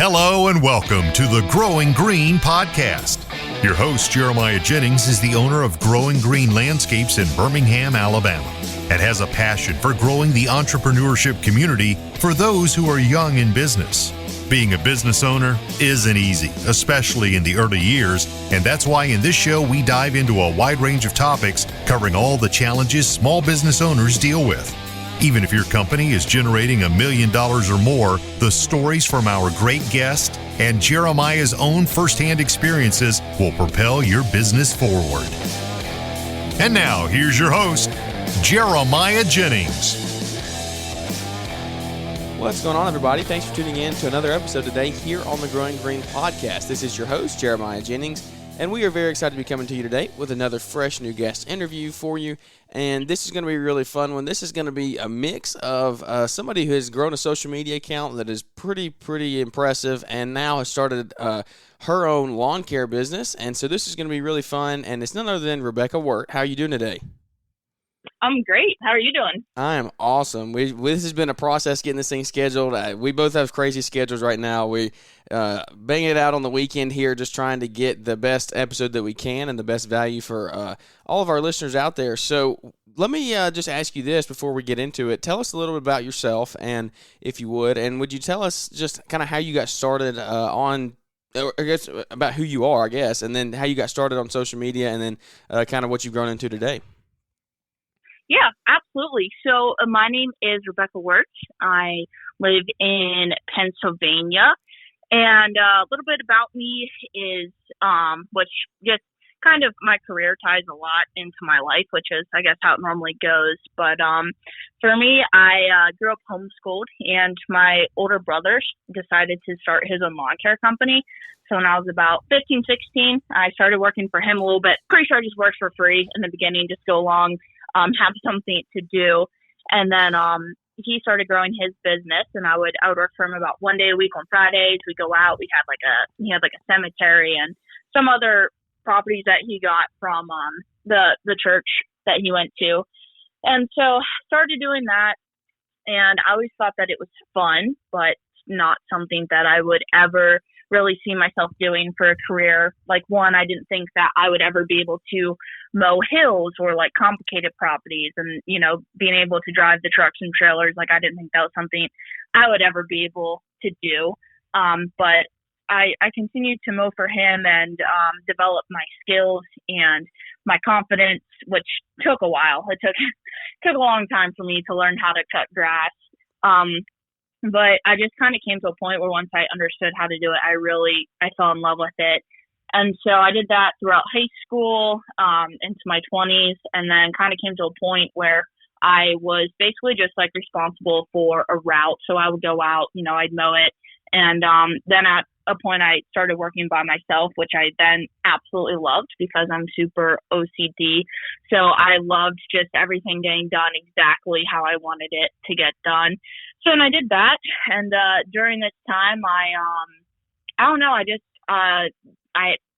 Hello and welcome to the Growing Green podcast. Your host, Jeremiah Jennings, is the owner of Growing Green Landscapes in Birmingham, Alabama, and has a passion for growing the entrepreneurship community for those who are young in business. Being a business owner isn't easy, especially in the early years, and that's why in this show we dive into a wide range of topics covering all the challenges small business owners deal with. Even if your company is generating $1 million or more, the stories from our great guest and Jeremiah's own firsthand experiences will propel your business forward. And now, here's your host, Jeremiah Jennings. What's going on, everybody? Thanks for tuning in to another episode today here on the Growing Green podcast. This is your host, Jeremiah Jennings, and we are very excited to be coming to you today with another fresh new guest interview for you. And this is going to be a really fun one. This is going to be a mix of somebody who has grown a social media account that is pretty impressive and now has started her own lawn care business. And so this is going to be really fun. And it's none other than Rebecca Wirt. How are you doing today? I'm great. How are you doing? I am awesome. This has been a process getting this thing scheduled. We both have crazy schedules right now. We bang it out on the weekend here, just trying to get the best episode that we can and the best value for all of our listeners out there. So let me just ask you this before we get into it. Tell us a little bit about yourself, and if you would, and would you tell us just kind of how you got started I guess about who you are, I guess, and then how you got started on social media, and then kind of what you've grown into today. Yeah, absolutely. So my name is Rebecca Wirt. I live in Pennsylvania, and a little bit about me is, which just kind of my career ties a lot into my life, which is, I guess, how it normally goes. But for me, I grew up homeschooled, and my older brother decided to start his own lawn care company. So when I was about 15, 16, I started working for him a little bit. Pretty sure I just worked for free in the beginning, just go along, have something to do. And then he started growing his business, and I would work for him about one day a week on Fridays. We'd go out. He had like a cemetery and some other properties that he got from the church that he went to. And so started doing that, and I always thought that it was fun, but not something that I would ever really see myself doing for a career. Like, one, I didn't think that I would ever be able to mow hills or like complicated properties and, you know, being able to drive the trucks and trailers. Like, I didn't think that was something I would ever be able to do. But I continued to mow for him and develop my skills and my confidence, which took a while. It took a long time for me to learn how to cut grass. But I just kind of came to a point where once I understood how to do it, I fell in love with it. And so I did that throughout high school, into my 20s, and then kind of came to a point where I was basically just like responsible for a route. So I would go out, you know, I'd mow it. And then at a point I started working by myself, which I then absolutely loved because I'm super OCD. So I loved just everything getting done exactly how I wanted it to get done. So then I did that. And during this time, I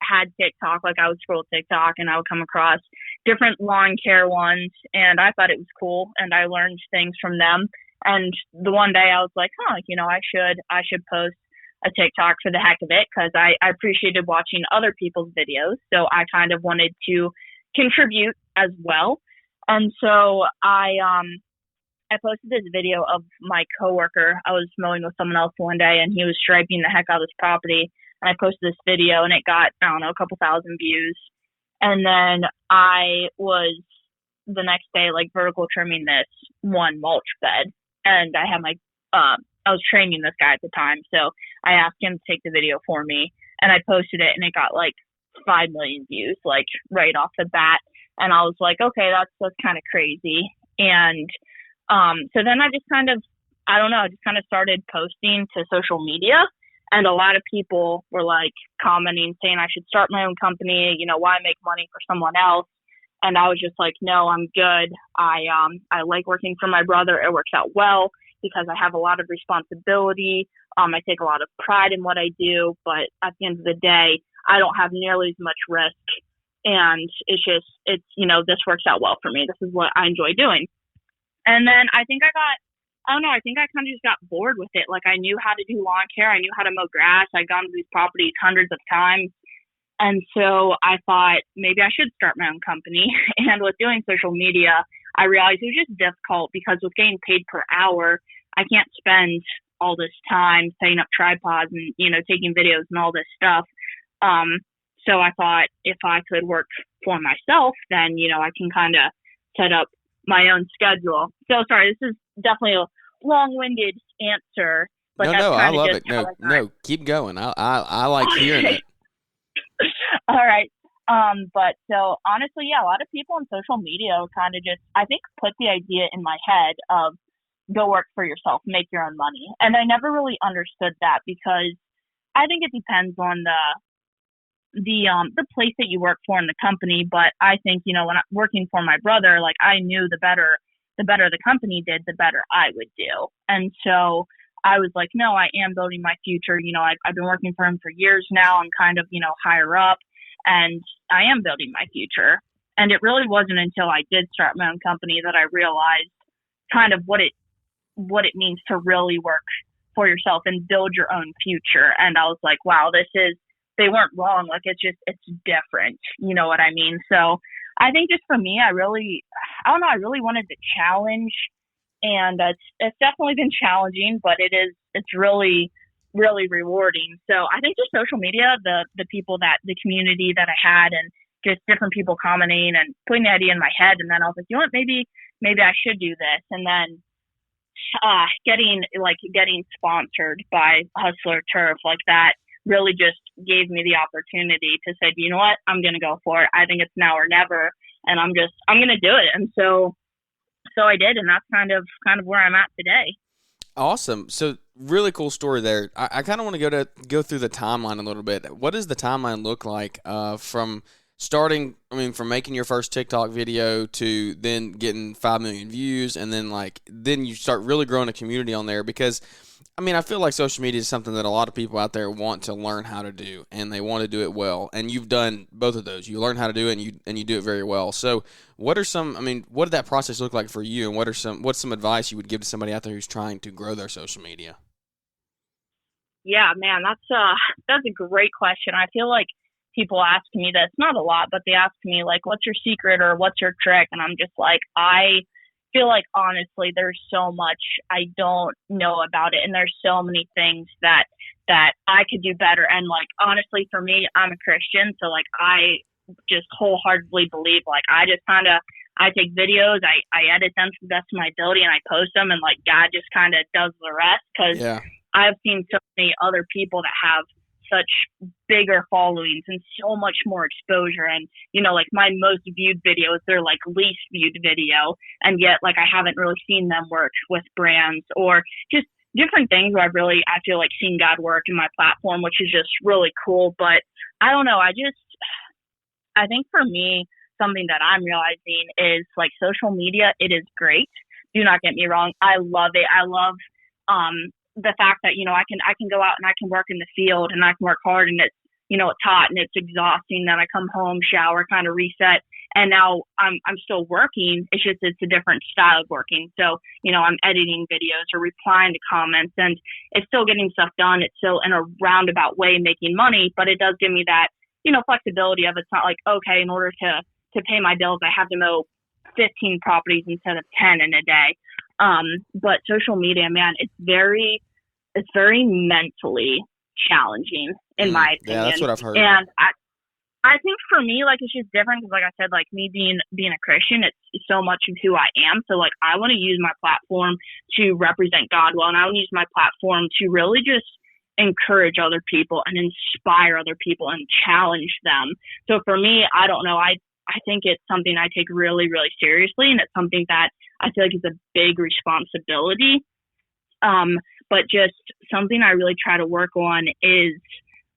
had TikTok. Like, I would scroll TikTok and I would come across different lawn care ones, and I thought it was cool, and I learned things from them. And the one day I was like, you know, I should post a TikTok for the heck of it, because I appreciated watching other people's videos. So I kind of wanted to contribute as well. And so I posted this video of my coworker. I was mowing with someone else one day, and he was striping the heck out of his property. And I posted this video, and it got, I don't know, a couple thousand views. And then I was the next day, like, vertical trimming this one mulch bed. And I had I was training this guy at the time. So I asked him to take the video for me, and I posted it, and it got like 5 million views, like right off the bat. And I was like, okay, that's kind of crazy. And so then I just kind of started posting to social media, and a lot of people were like commenting, saying I should start my own company, you know, why make money for someone else? And I was just like, no, I'm good. I like working for my brother. It works out well because I have a lot of responsibility. I take a lot of pride in what I do, but at the end of the day, I don't have nearly as much risk. And it's you know, this works out well for me. This is what I enjoy doing. And then I think I got I don't know. I think I kind of just got bored with it. Like I knew how to do lawn care. I knew how to mow grass. I'd gone to these properties hundreds of times. And so I thought maybe I should start my own company. And with doing social media, I realized it was just difficult because with getting paid per hour, I can't spend all this time setting up tripods and, taking videos and all this stuff. So I thought if I could work for myself, then, I can kind of set up my own schedule. So sorry, this is definitely a long-winded answer. But No, I love it. No, keep going. I like hearing it. All right. But so honestly, yeah, a lot of people on social media kind of just, I think, put the idea in my head of go work for yourself, make your own money. And I never really understood that because I think it depends on the place that you work for in the company. But I think, when I'm working for my brother, like I knew the better the company did, the better I would do. And so I was like, no, I am building my future. I've been working for him for years now. I'm kind of, higher up, and I am building my future. And it really wasn't until I did start my own company that I realized kind of what it means to really work for yourself and build your own future. And I was like, wow, they weren't wrong. Like it's different. You know what I mean? So I think just for me, I really wanted to challenge, and it's definitely been challenging, but it's really, really rewarding. So I think just social media, the people the community that I had, and just different people commenting and putting the idea in my head. And then I was like, you know what, maybe I should do this. And then getting sponsored by Hustler Turf, like that really just gave me the opportunity to say, you know what, I'm going to go for it. I think it's now or never, and I'm going to do it. And so I did, and that's kind of where I'm at today. Awesome. So really cool story there. I kind of want to go through the timeline a little bit. What does the timeline look like from making your first TikTok video to then getting 5 million views, and then you start really growing a community on there? Because I feel like social media is something that a lot of people out there want to learn how to do, and they want to do it well. And you've done both of those. You learn how to do it, and you do it very well. So what did that process look like for you, and what's some advice you would give to somebody out there who's trying to grow their social media? Yeah, man, that's a great question. I feel like people ask me this, not a lot, but they ask me like, what's your secret or what's your trick? And I'm just like, I feel like honestly there's so much I don't know about it, and there's so many things that I could do better. And like honestly, for me, I'm a Christian, so like I just wholeheartedly believe like I take videos, I edit them to the best of my ability, and I post them, and like God just kind of does the rest. Because I've seen so many other people that have such bigger followings and so much more exposure, and like my most viewed video is their like least viewed video, and yet like I haven't really seen them work with brands or just different things where I feel like seen God work in my platform, which is just really cool. But I don't know, I think for me, something that I'm realizing is like social media, it is great, do not get me wrong, I love it. I love the fact that, I can go out and I can work in the field, and I can work hard, and it's, it's hot and it's exhausting. Then I come home, shower, kind of reset, and now I'm still working. It's just, it's a different style of working. So, I'm editing videos or replying to comments, and it's still getting stuff done. It's still in a roundabout way making money, but it does give me that, flexibility of, it's not like, okay, in order to pay my bills, I have to mow 15 properties instead of 10 in a day. But social media, man, it's very mentally challenging in my opinion. Yeah, that's what I've heard. And I think for me, like, it's just different because, like I said, like me being a Christian, it's so much of who I am. So like, I want to use my platform to represent God well, and I want to use my platform to really just encourage other people and inspire other people and challenge them. So for me, I don't know, I think it's something I take really, really seriously, and it's something that I feel like is a big responsibility. But just something I really try to work on is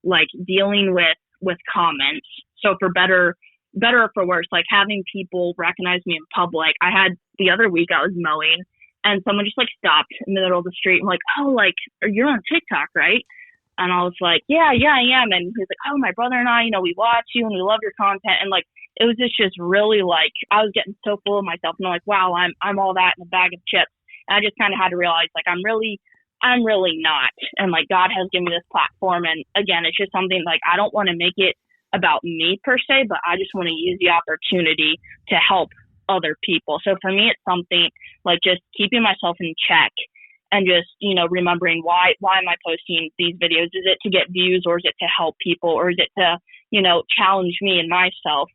like dealing with comments. So for better or for worse, like having people recognize me in public. I had the other week I was mowing, and someone just like stopped in the middle of the street and like, oh, like, you're on TikTok, right? And I was like, yeah, I am. And he was like, oh, my brother and I, we watch you and we love your content. And like, it was just really like, I was getting so full of myself, and I'm like, wow, I'm all that in a bag of chips. And I just kind of had to realize, like, I'm really not. And, like, God has given me this platform. And, again, it's just something, like, I don't want to make it about me per se, but I just want to use the opportunity to help other people. So for me, it's something like just keeping myself in check and just, remembering why am I posting these videos? Is it to get views, or is it to help people, or is it to, challenge me and myself?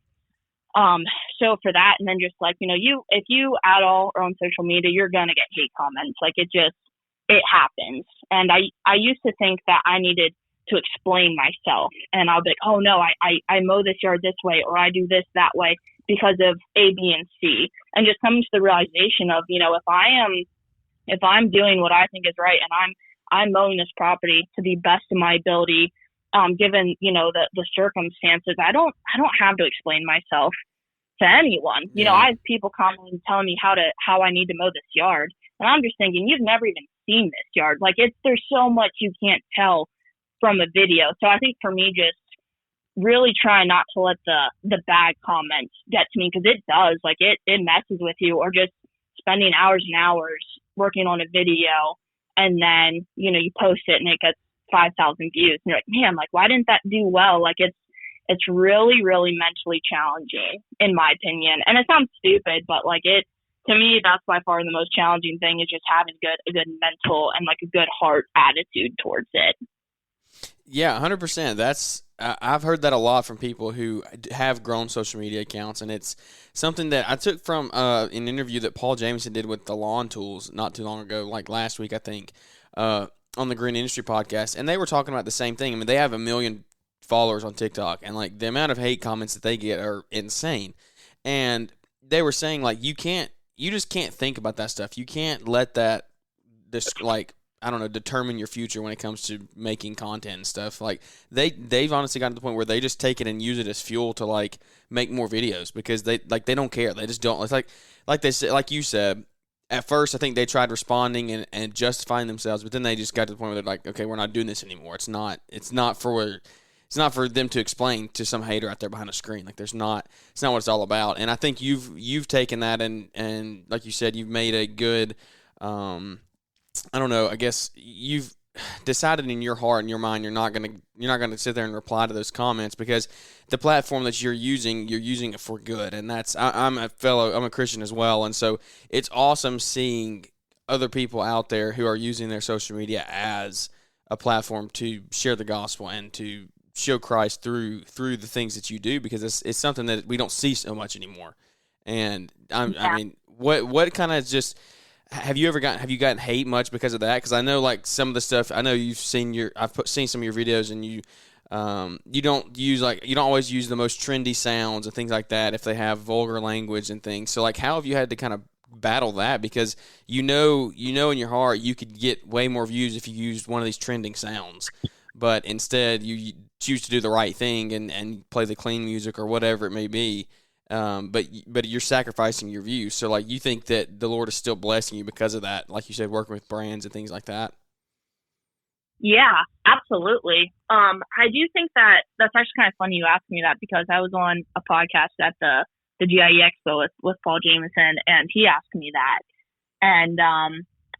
So for that, and then just like, if you at all are on social media, you're going to get hate comments. Like it happens. And I used to think that I needed to explain myself, and I'll be like, oh no, I mow this yard this way, or I do this that way because of A, B, and C. And just coming to the realization of, if I'm doing what I think is right, and I'm mowing this property to the best of my ability, given, the circumstances, I don't have to explain myself to anyone. I have people commenting telling me how I need to mow this yard. And I'm just thinking, you've never even seen this yard. Like there's so much you can't tell from a video. So I think for me, just really try not to let the bad comments get to me, because it does, like it messes with you. Or just spending hours and hours working on a video, and then, you post it and it gets 5,000 views. And you're like, man, like, why didn't that do well? Like it's really, really mentally challenging, in my opinion. And it sounds stupid, but like to me, that's by far the most challenging thing, is just having a good mental and like a good heart attitude towards it. Yeah, 100%. I've heard that a lot from people who have grown social media accounts, and it's something that I took from an interview that Paul Jameson did with the Lawn Tools not too long ago, like last week, I think, on the Green Industry podcast, and they were talking about the same thing. I mean, they have 1 million followers on TikTok, and like the amount of hate comments that they get are insane. And they were saying, like, you just can't think about that stuff. You can't let that determine your future when it comes to making content and stuff. Like they've honestly gotten to the point where they just take it and use it as fuel to like make more videos, because they don't care. They just don't. It's like they said, like you said, at first I think they tried responding and justifying themselves, but then they just got to the point where they're like, okay, we're not doing this anymore. It's not for them to explain to some hater out there behind a screen. Like it's not what it's all about. And I think you've taken that and like you said, you've made a good I don't know, I guess you've decided in your heart and your mind you're not gonna sit there and reply to those comments, because the platform that you're using it for good. And that's I'm a Christian as well, and so it's awesome seeing other people out there who are using their social media as a platform to share the gospel and to show Christ through the things that you do, because it's something that we don't see so much anymore. And I mean, what kind of just have you gotten hate much because of that? Because I know, like, some of the stuff, I know you've seen I've seen some of your videos, and you don't always use the most trendy sounds and things like that if they have vulgar language and things. So like, how have you had to kind of battle that? Because you know in your heart you could get way more views if you used one of these trending sounds, but instead you choose to do the right thing and play the clean music or whatever it may be. But you're sacrificing your views. So like, you think that the Lord is still blessing you because of that, like you said, working with brands and things like that? Yeah, absolutely. I do think that's actually kind of funny you asked me that, because I was on a podcast at the GIE Expo with Paul Jameson, and he asked me that. And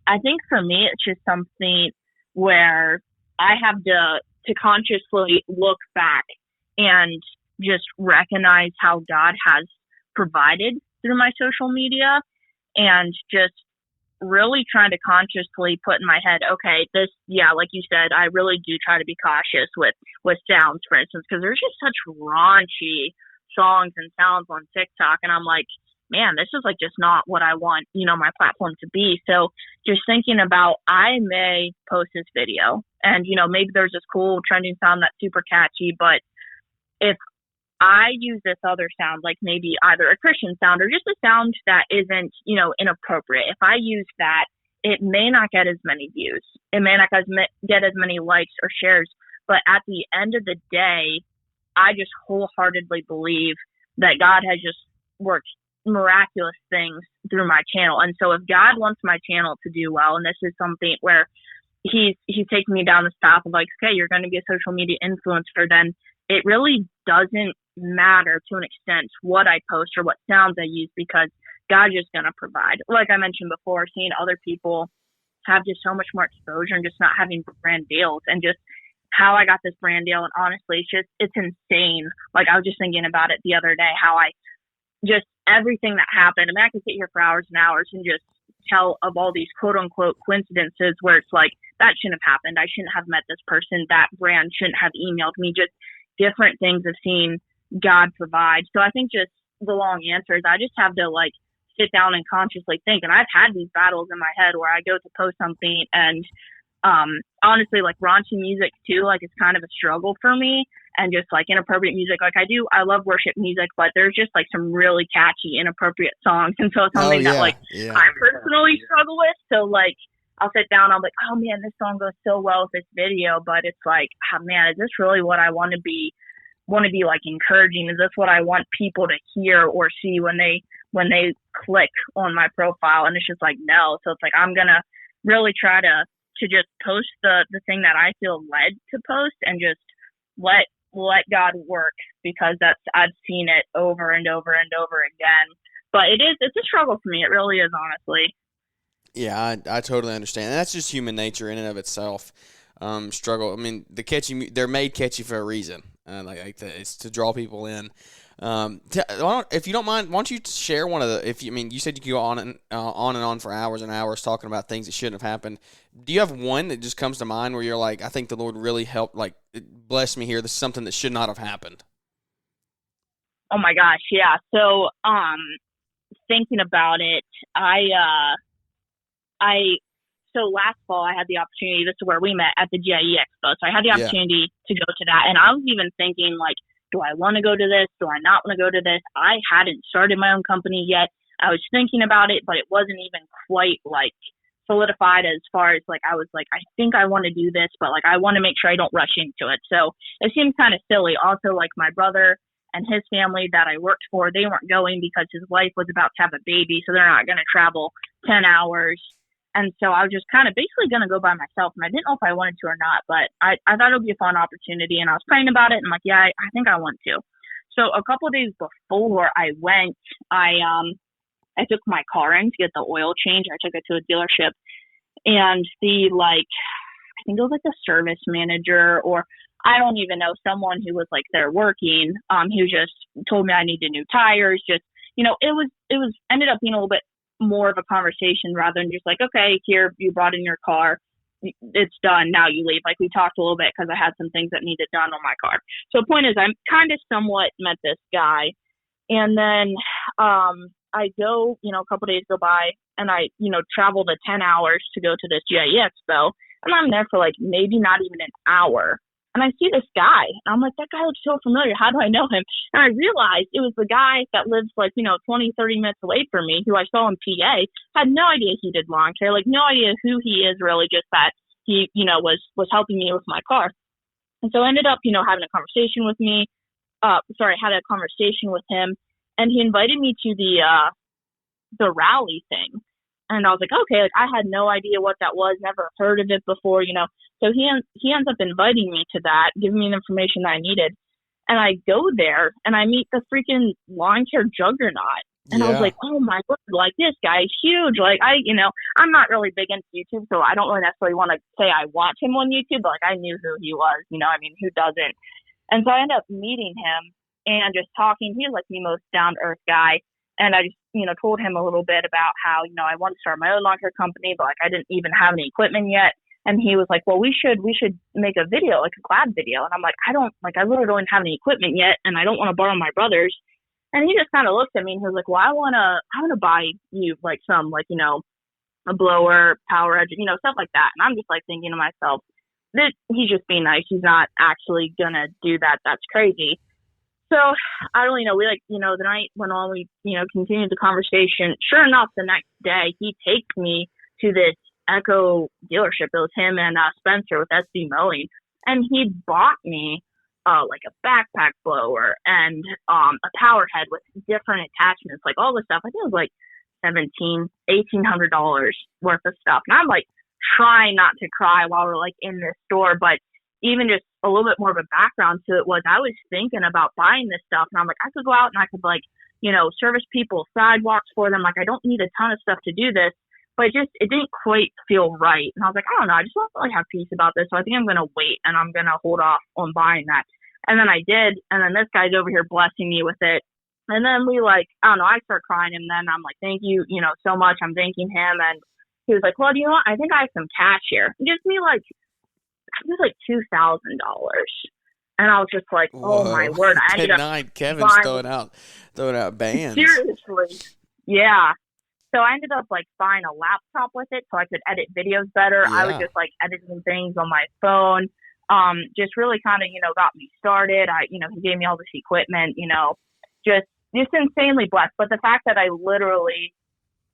I think for me, it's just something where I have to consciously look back and just recognize how God has provided through my social media, and just really trying to consciously put in my head, okay, like you said, I really do try to be cautious with sounds, for instance, because there's just such raunchy songs and sounds on TikTok, and I'm like, man, this is like just not what I want, my platform to be. So just thinking about, I may post this video and, maybe there's this cool trending sound that's super catchy, but if I use this other sound, like maybe either a Christian sound or just a sound that isn't, inappropriate, if I use that, it may not get as many views. It may not get as many likes or shares. But at the end of the day, I just wholeheartedly believe that God has just worked miraculous things through my channel. And so if God wants my channel to do well, and this is something where he's taking me down this path of like, okay, you're going to be a social media influencer, then it really doesn't matter to an extent what I post or what sounds I use, because God's just going to provide. Like I mentioned before, seeing other people have just so much more exposure and just not having brand deals, and just how I got this brand deal. And honestly, it's insane. Like, I was just thinking about it the other day, how I just, everything that happened. I mean, I could sit here for hours and hours and just tell of all these quote unquote coincidences where it's like, that shouldn't have happened. I shouldn't have met this person. That brand shouldn't have emailed me. Just different things of seeing God provide. So I think just the long answer is I just have to like sit down and consciously think. And I've had these battles in my head where I go to post something and honestly, like raunchy music too, like it's kind of a struggle for me, and just like inappropriate music. Like I love worship music, but there's just like some really catchy, inappropriate songs. And so it's something that like I personally struggle with. So like I'll sit down, I'm like, oh man, this song goes so well with this video, but it's like, oh man, is this really what I want to be like encouraging? Is this what I want people to hear or see when they click on my profile? And it's just like, no. So it's like, I'm going to really try to just post the thing that I feel led to post, and just let God work, because I've seen it over and over and over again. But it's a struggle for me. It really is, honestly. Yeah, I totally understand. And that's just human nature in and of itself. Struggle. I mean, they're made catchy for a reason. It's to draw people in. If you don't mind, why don't you share one of the? You said you could go on and on for hours and hours talking about things that shouldn't have happened. Do you have one that just comes to mind where you're like, I think the Lord really helped, like, bless me here. This is something that should not have happened. Oh my gosh, yeah. So, thinking about it, so last fall I had the opportunity. This is where we met, at the GIE Expo. So I had the opportunity to go to that, and I was even thinking like, do I want to go to this? Do I not want to go to this? I hadn't started my own company yet. I was thinking about it, but it wasn't even quite like solidified as far as like, I was like, I think I want to do this, but like, I want to make sure I don't rush into it. So it seemed kind of silly. Also, like my brother and his family that I worked for, they weren't going because his wife was about to have a baby. So they're not going to travel 10 hours. And so I was just kind of basically going to go by myself. And I didn't know if I wanted to or not, but I thought it would be a fun opportunity. And I was praying about it. And I'm like, yeah, I think I want to. So a couple of days before I went, I took my car in to get the oil change. I took it to a dealership, and I think it was like the service manager, or I don't even know, someone who was like there working, who just told me I needed new tires. Just, it was ended up being a little bit more of a conversation rather than just like, okay, here, you brought in your car, it's done, now you leave. Like, we talked a little bit because I had some things that needed done on my car. So the point is, I kind of somewhat met this guy, and then I go, a couple days go by, and I, travel the 10 hours to go to this GIE Expo, and I'm there for like maybe not even an hour. And I see this guy, and I'm like, that guy looks so familiar. How do I know him? And I realized it was the guy that lives like, 20, 30 minutes away from me, who I saw in PA. Had no idea he did lawn care, like no idea who he is really, just that he, was helping me with my car. And so I ended up, having a conversation with me. Had a conversation with him, and he invited me to the rally thing. And I was like, okay, like I had no idea what that was, never heard of it before, So he ends up inviting me to that, giving me the information that I needed. And I go there, and I meet the freaking lawn care juggernaut. And I was like, oh my God, like this guy is huge. Like I'm not really big into YouTube, so I don't really necessarily want to say I watch him on YouTube, but like I knew who he was, who doesn't? And so I ended up meeting him and just talking. He was like the most down-to-earth guy. And I just, told him a little bit about how, I wanted to start my own lawn care company, but like I didn't even have any equipment yet. And he was like, well, we should make a video, like a collab video. And I'm like, I literally don't have any equipment yet, and I don't want to borrow my brother's. And he just kind of looked at me, and he was like, well, I want to buy you like some, like, a blower, power edge, stuff like that. And I'm just like thinking to myself, that he's just being nice. He's not actually going to do that. That's crazy. So I don't really know. We the night went on, we, continued the conversation. Sure enough, the next day he takes me to this Echo dealership. It was him and Spencer with SB Mowing. And he bought me like a backpack blower and a power head with different attachments, like all this stuff. I think it was like $1,800 worth of stuff. And I'm like trying not to cry while we're like in this store, but even just a little bit more of a background to it was I was thinking about buying this stuff, and I'm like, I could go out and I could like service people's sidewalks for them. Like, I don't need a ton of stuff to do this, but it didn't quite feel right. And I was like, I don't know, I just don't really have peace about this. So I think I'm going to wait and I'm going to hold off on buying that. And then I did. And then this guy's over here blessing me with it. And then I don't know, I start crying. And then I'm like, thank you, so much. I'm thanking him. And he was like, well, do you know what? I think I have some cash here. He gives me like $2,000. And I was just like, oh, Whoa. my word. I ended up Kevin's throwing out bands. Seriously. Yeah. So I ended up buying a laptop with it so I could edit videos better. Yeah. I was just editing things on my phone. Just really kind of, got me started. He gave me all this equipment, just insanely blessed. But the fact that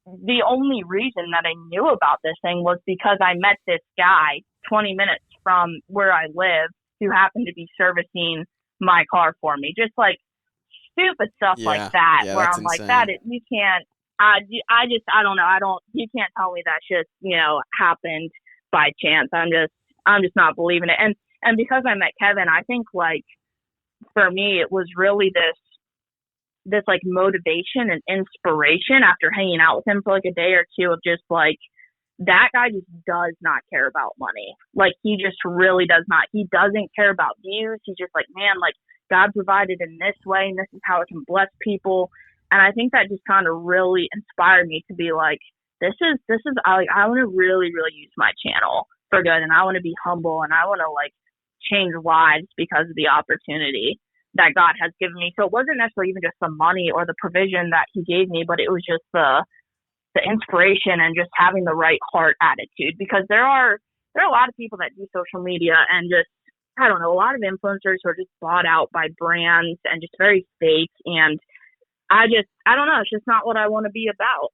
the only reason that I knew about this thing was because I met this guy 20 minutes from where I live who happened to be servicing my car for me. Just stupid stuff like that, where I'm insane. You can't, I don't know. You can't tell me that just, happened by chance. I'm just not believing it. And because I met Kevin, I think for me, it was really this motivation and inspiration after hanging out with him for a day or two of just that guy just does not care about money. He just really does not. He doesn't care about views. He's just man, God provided in this way and this is how it can bless people. And I think that just kind of really inspired me to be this is I want to really, really use my channel for good. And I want to be humble and I want to change lives because of the opportunity that God has given me. So it wasn't necessarily even just the money or the provision that he gave me, but it was just the inspiration and just having the right heart attitude, because there are a lot of people that do social media and just, I don't know, a lot of influencers who are just bought out by brands and just very fake. And I don't know, it's just not what I want to be about.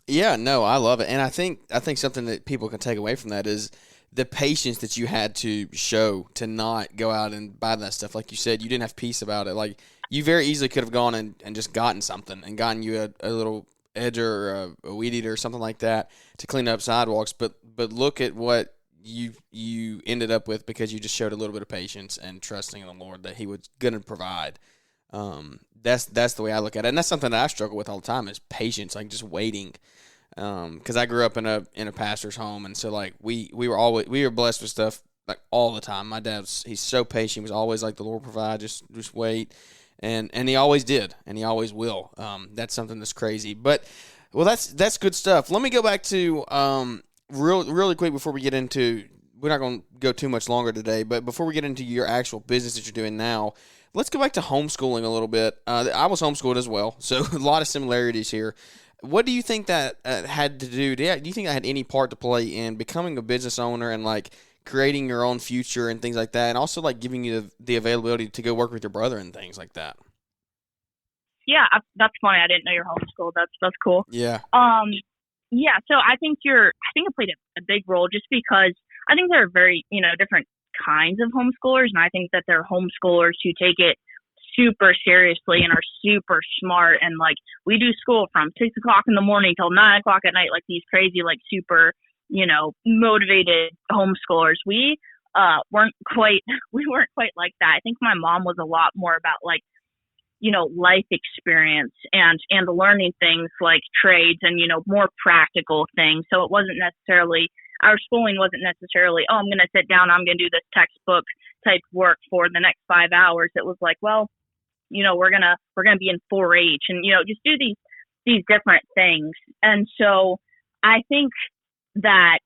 Yeah, no, I love it. And I think something that people can take away from that is the patience that you had to show to not go out and buy that stuff. Like you said, you didn't have peace about it. You very easily could have gone and just gotten something and gotten you a little edger or a weed eater or something like that to clean up sidewalks. But look at what you ended up with because you just showed a little bit of patience and trusting in the Lord that he was going to provide. That's the way I look at it. And that's something that I struggle with all the time is patience, just waiting. Because I grew up in a pastor's home, and so we were blessed with stuff all the time. My dad he's so patient. He was always the Lord provide, just wait, and he always did, and he always will. That's something that's crazy, but that's good stuff. Let me go back to really quick before we get into. We're not going to go too much longer today, but before we get into your actual business that you're doing now, let's go back to homeschooling a little bit. I was homeschooled as well, so a lot of similarities here. What do you think that had to do? Do you think that had any part to play in becoming a business owner and creating your own future and things like that, and also giving you the availability to go work with your brother and things like that? Yeah, that's funny. I didn't know you're homeschooled. That's cool. Yeah. Yeah. So I think it played a big role just because I think there are very different kinds of homeschoolers, and I think that there are homeschoolers who take it super seriously and are super smart, and we do school from 6 o'clock in the morning till 9 o'clock at night, these crazy super motivated homeschoolers. We weren't quite like that. I think my mom was a lot more about life experience and learning things like trades and more practical things. So it wasn't necessarily, our schooling wasn't necessarily, oh, I'm going to sit down, I'm going to do this textbook type work for the next 5 hours. It was well, we're gonna be in 4-H and just do these different things. And so I think that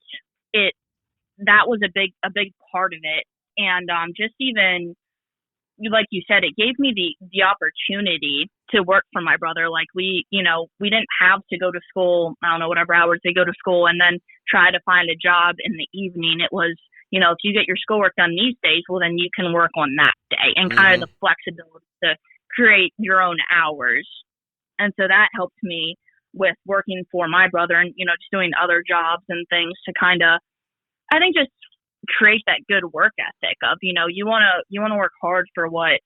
that was a big part of it. And just even like you said, it gave me the opportunity to work for my brother. We didn't have to go to school, I don't know, whatever hours they go to school and then try to find a job in the evening. It was, if you get your schoolwork done these days, well, then you can work on that day, and kind of the flexibility to create your own hours. And so that helped me with working for my brother and, just doing other jobs and things to kind of, I think, just create that good work ethic of, you want to work hard for what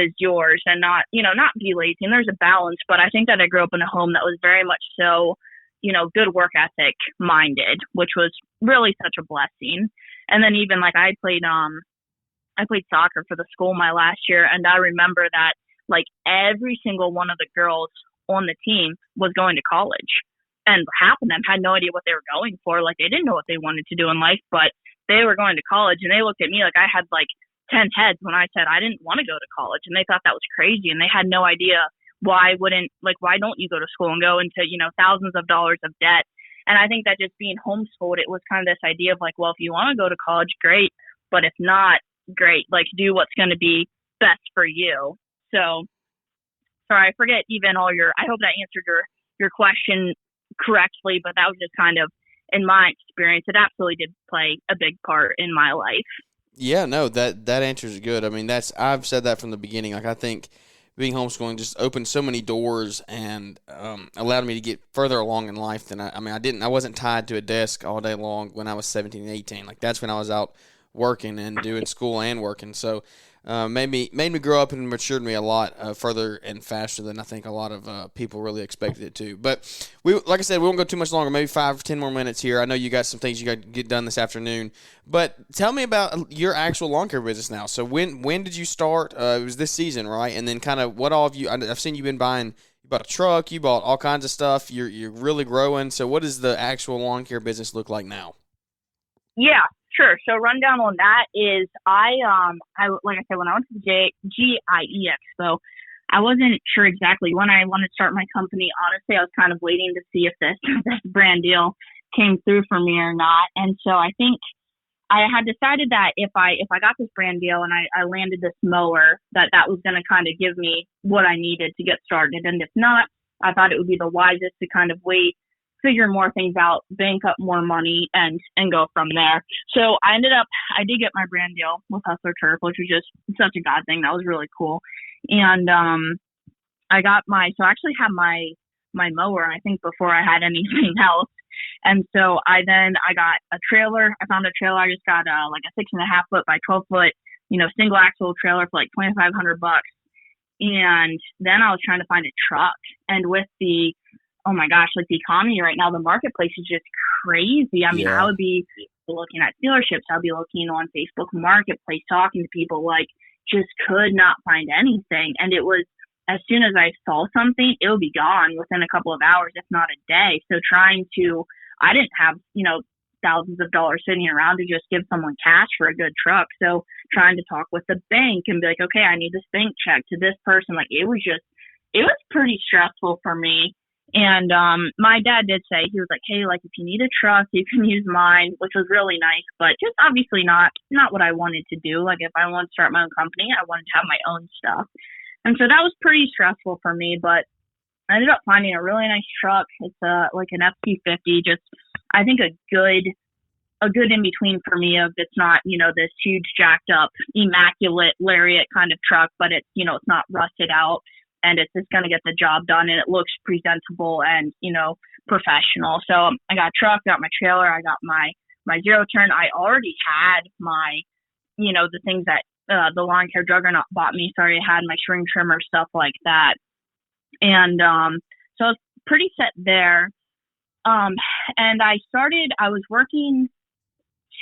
is yours and not be lazy. And there's a balance, but I think that I grew up in a home that was very much so, good work ethic minded, which was really such a blessing. And then even I played soccer for the school my last year. And I remember that like every single one of the girls on the team was going to college. And half of them had no idea what they were going for. Like, they didn't know what they wanted to do in life, but they were going to college. And they looked at me like I had like 10 heads when I said I didn't want to go to college. And they thought that was crazy. And they had no idea why don't you go to school and go into, thousands of dollars of debt. And I think that just being homeschooled, it was kind of this idea of like, well, if you want to go to college, great. But if not, great. Like, do what's going to be best for you. So, sorry, I forget even I hope that answered your question correctly, but that was just kind of, in my experience, it absolutely did play a big part in my life. Yeah, no, that answer is good. I mean, I've said that from the beginning. Like, I think being homeschooling just opened so many doors and allowed me to get further along in life than I wasn't tied to a desk all day long when I was 17 and 18. Like, that's when I was out working and doing school and working. So made me grow up and matured me a lot further and faster than I think a lot of people really expected it to. But like I said, we won't go too much longer, maybe 5 or 10 more minutes here. I know you got some things you got to get done this afternoon. But tell me about your actual lawn care business now. So when did you start? It was this season, right? And then kind of what all of you – I've seen you've been buying – you bought a truck, you bought all kinds of stuff. You're really growing. So what does the actual lawn care business look like now? Yeah. Sure. So rundown on that is I like I said, when I went to the GIE Expo, I wasn't sure exactly when I wanted to start my company. Honestly, I was kind of waiting to see if this brand deal came through for me or not. And so I think I had decided that if I got this brand deal and I landed this mower, that was going to kind of give me what I needed to get started. And if not, I thought it would be the wisest to kind of wait, figure more things out, bank up more money, and go from there. So I did get my brand deal with Hustler Turf, which was just such a God thing. That was really cool. And I actually had my mower, I think, before I had anything else. And so I got a trailer. I found a trailer. I just got like a 6.5 foot by 12 foot, single axle trailer for like $2,500. And then I was trying to find a truck. And with oh my gosh, like the economy right now, the marketplace is just crazy. I mean, I would be looking at dealerships. I'll be looking on Facebook Marketplace, talking to people, like just could not find anything. And it was, as soon as I saw something, it would be gone within a couple of hours, if not a day. So I didn't have, thousands of dollars sitting around to just give someone cash for a good truck. So trying to talk with the bank and be like, okay, I need this bank check to this person. Like it was pretty stressful for me. And my dad did say, he was like, hey, like if you need a truck, you can use mine, which was really nice, but just obviously not what I wanted to do. Like if I wanted to start my own company, I wanted to have my own stuff. And so that was pretty stressful for me, but I ended up finding a really nice truck. It's like an F-250, just I think a good in between for me of it's not, this huge jacked up, immaculate Lariat kind of truck, but it's, it's not rusted out. And it's just going to get the job done, and it looks presentable and, professional. So I got a truck, got my trailer, I got my zero turn. I already had my, the things that the lawn care juggernaut bought me. So I already had my string trimmer, stuff like that. And so I was pretty set there. And I was working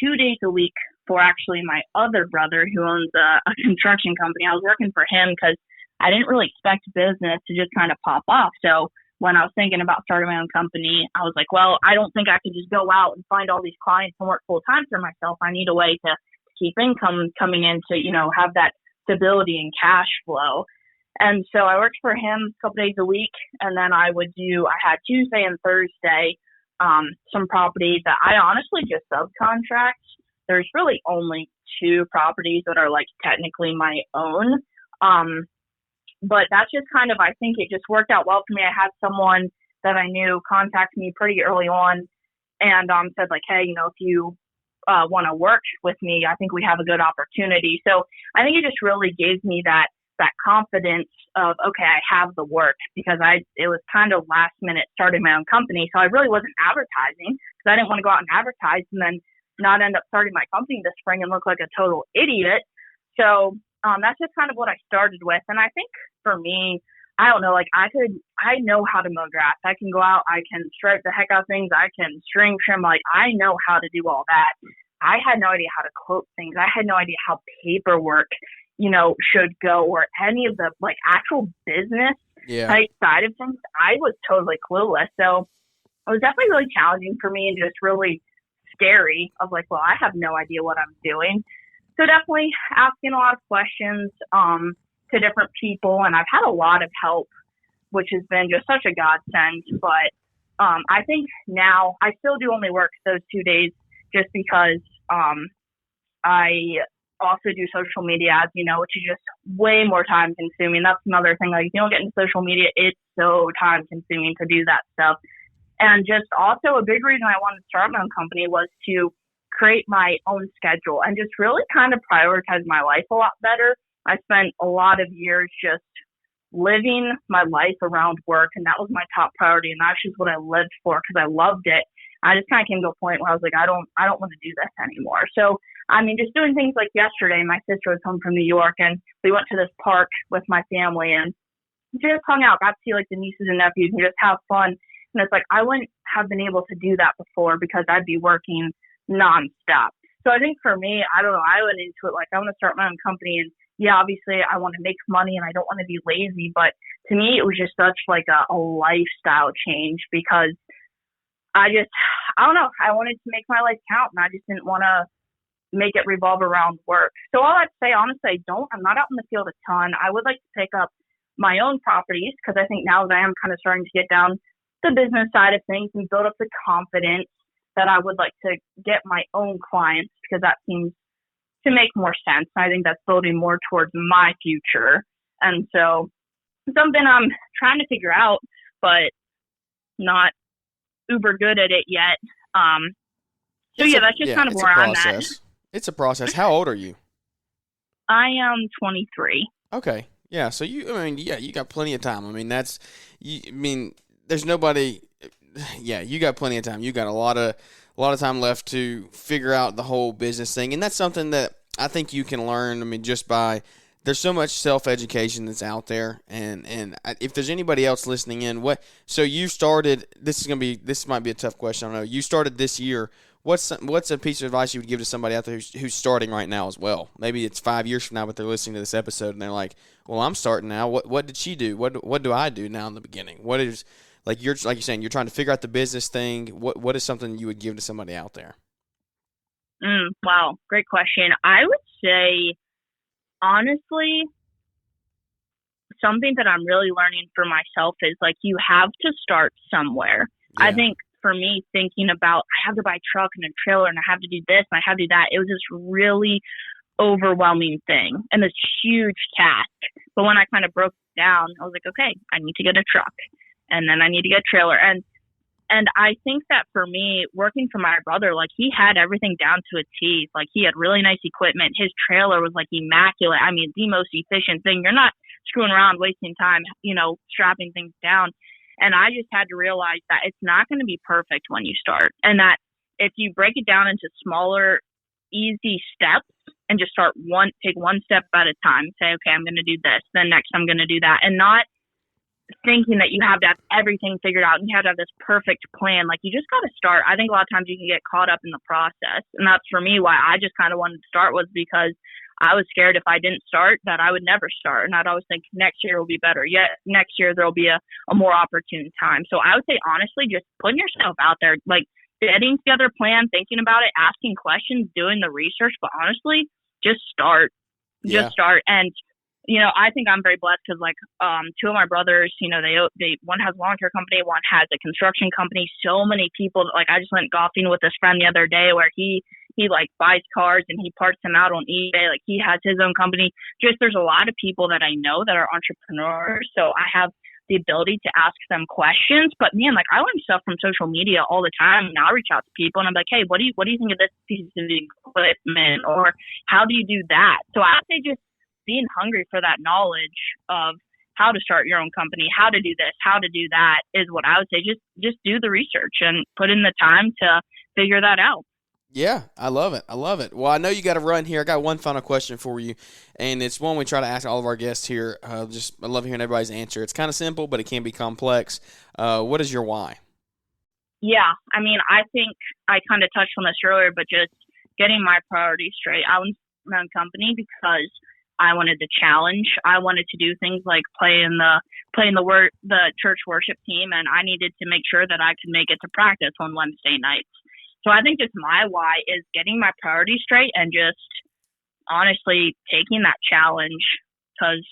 2 days a week for actually my other brother who owns a construction company. I was working for him because I didn't really expect business to just kind of pop off. So when I was thinking about starting my own company, I was like, well, I don't think I could just go out and find all these clients and work full time for myself. I need a way to keep income coming in to, have that stability and cash flow. And so I worked for him a couple days a week. And then I had Tuesday and Thursday, some properties that I honestly just subcontract. There's really only 2 properties that are like technically my own. But that's just kind of, I think it just worked out well for me. I had someone that I knew contact me pretty early on and said like, hey, if you want to work with me, I think we have a good opportunity. So I think it just really gave me that confidence of, okay, I have the work, because it was kind of last minute starting my own company. So I really wasn't advertising because I didn't want to go out and advertise and then not end up starting my company this spring and look like a total idiot. So that's just kind of what I started with. And I think for me, I don't know, like I know how to mow grass. I can go out, I can stripe the heck out of things. I can string trim. Like I know how to do all that. I had no idea how to quote things. I had no idea how paperwork should go, or any of the like actual business type side of things. I was totally clueless. So it was definitely really challenging for me and just really scary of like, well, I have no idea what I'm doing. So definitely asking a lot of questions to different people. And I've had a lot of help, which has been just such a godsend. But I think now I still do only work those 2 days just because I also do social media, as you know, which is just way more time consuming. That's another thing. Like, if you don't get into social media, it's so time consuming to do that stuff. And just also a big reason I wanted to start my own company was to create my own schedule and just really kind of prioritize my life a lot better. I spent a lot of years just living my life around work, and that was my top priority, and that's just what I lived for because I loved it. I just kind of came to a point where I was like, I don't want to do this anymore. So, I mean, just doing things like yesterday, my sister was home from New York, and we went to this park with my family and just hung out, got to see like the nieces and nephews and just have fun. And it's like, I wouldn't have been able to do that before because I'd be working nonstop. So I think for me, I don't know, I went into it like, I want to start my own company, and yeah, obviously I want to make money and I don't want to be lazy, but to me it was just such like a lifestyle change because I don't know, I wanted to make my life count, and I just didn't want to make it revolve around work. So all I'd say, honestly, I'm not out in the field a ton. I would like to pick up my own properties because I think now that I am kind of starting to get down the business side of things and build up the confidence that I would like to get my own clients, because that seems to make more sense. I think that's building more towards my future. And so something I'm trying to figure out, but not uber good at it yet. So that's just kind of where I'm at. It's a process. How old are you? I am 23. Okay. Yeah. So you got plenty of time. I mean, there's nobody. Yeah, you got plenty of time. You got a lot of time left to figure out the whole business thing, and that's something that I think you can learn. I mean, just by there's so much self-education that's out there, and if there's anybody else listening in, so you started. This might be a tough question. I don't know. You started this year. What's a piece of advice you would give to somebody out there who's starting right now as well? Maybe it's 5 years from now, but they're listening to this episode and they're like, "Well, I'm starting now. What did she do? What do I do now in the beginning? What is like you're saying you're trying to figure out the business thing? What is something you would give to somebody out there?" Wow, great question. I would say, honestly, something that I'm really learning for myself is like you have to start somewhere. Yeah. I think for me, thinking about I have to buy a truck and a trailer and I have to do this and I have to do that, it was this really overwhelming thing and this huge task. But when I kind of broke it down, I was like, okay, I need to get a truck and then I need to get a trailer. And I think that for me, working for my brother, like he had everything down to a T. Like he had really nice equipment. His trailer was like immaculate. I mean, the most efficient thing. You're not screwing around, wasting time, strapping things down. And I just had to realize that it's not going to be perfect when you start. And that if you break it down into smaller, easy steps and just take one step at a time, say, okay, I'm going to do this. Then next I'm going to do that. And not thinking that you have to have everything figured out and you have to have this perfect plan. Like you just got to start. I think a lot of times you can get caught up in the process. And that's for me why I just kind of wanted to start, was because I was scared if I didn't start that I would never start. And I'd always think next year will be better. Yeah, next year there'll be a more opportune time. So I would say, honestly, just putting yourself out there, like getting together a plan, thinking about it, asking questions, doing the research. But honestly, just start. Just start. And I think I'm very blessed because two of my brothers, they one has a lawn care company, one has a construction company. So many people, like I just went golfing with this friend the other day where he like buys cars and he parts them out on eBay. Like he has his own company. Just there's a lot of people that I know that are entrepreneurs. So I have the ability to ask them questions. But man, like I learn stuff from social media all the time. And I'll reach out to people and I'm like, hey, what do you think of this piece of equipment? Or how do you do that? So I would say just being hungry for that knowledge of how to start your own company, how to do this, how to do that is what I would say. Just do the research and put in the time to figure that out. Yeah, I love it. Well, I know you got to run here. I got one final question for you, and it's one we try to ask all of our guests here. I love hearing everybody's answer. It's kind of simple, but it can be complex. What is your why? Yeah, I mean, I think I kind of touched on this earlier, but just getting my priorities straight. I own my own company because I wanted the challenge. I wanted to do things like play in the church worship team, and I needed to make sure that I could make it to practice on Wednesday nights. So I think just my why is getting my priorities straight and just honestly taking that challenge, because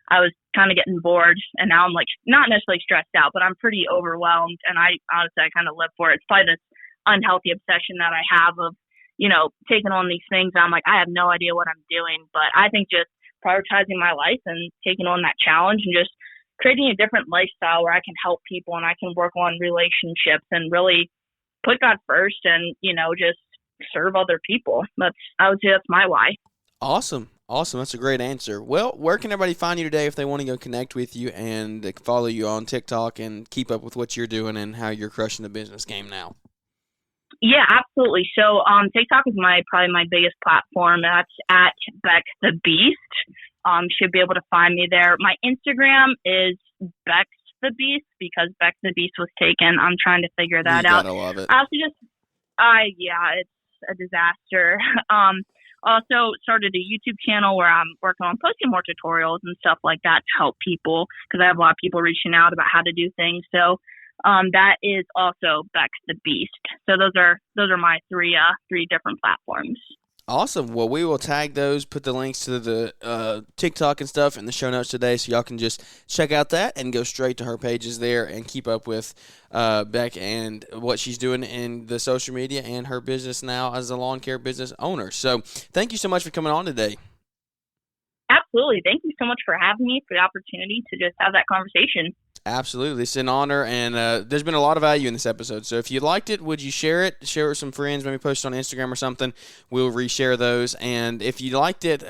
I was kind of getting bored, and now I'm like not necessarily stressed out, but I'm pretty overwhelmed, and I kind of live for it. It's probably this unhealthy obsession that I have of, taking on these things. I'm like, I have no idea what I'm doing, but I think just prioritizing my life and taking on that challenge and just creating a different lifestyle where I can help people and I can work on relationships and really put God first and, just serve other people. I would say that's my why. Awesome. That's a great answer. Well, where can everybody find you today if they want to go connect with you and follow you on TikTok and keep up with what you're doing and how you're crushing the business game now? Yeah, absolutely. So TikTok is probably my biggest platform. That's at Beck the Beast. Should be able to find me there. My Instagram is Beck the Beast because Beck the Beast was taken. I'm trying to figure that out. You gotta love it. I also it's a disaster. Also started a YouTube channel where I'm working on posting more tutorials and stuff like that to help people, because I have a lot of people reaching out about how to do things. So that is also Beck the Beast. So those are my three different platforms. Awesome. Well, we will tag those, put the links to the TikTok and stuff in the show notes today, so y'all can just check out that and go straight to her pages there and keep up with Beck and what she's doing in the social media and her business now as a lawn care business owner. So thank you so much for coming on today. Absolutely. Thank you so much for having me, for the opportunity to just have that conversation. Absolutely. It's an honor, and there's been a lot of value in this episode. So if you liked it, would you share it? Share it with some friends, maybe post it on Instagram or something. We'll reshare those. And if you liked it,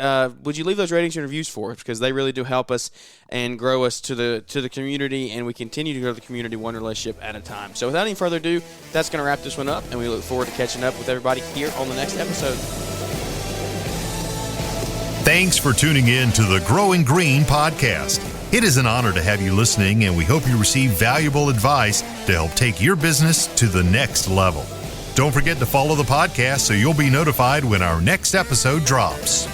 would you leave those ratings and reviews for us? Because they really do help us and grow us to the community, and we continue to grow the community one relationship at a time. So without any further ado, that's going to wrap this one up, and we look forward to catching up with everybody here on the next episode. Thanks for tuning in to the Growing Green podcast. It is an honor to have you listening, and we hope you receive valuable advice to help take your business to the next level. Don't forget to follow the podcast so you'll be notified when our next episode drops.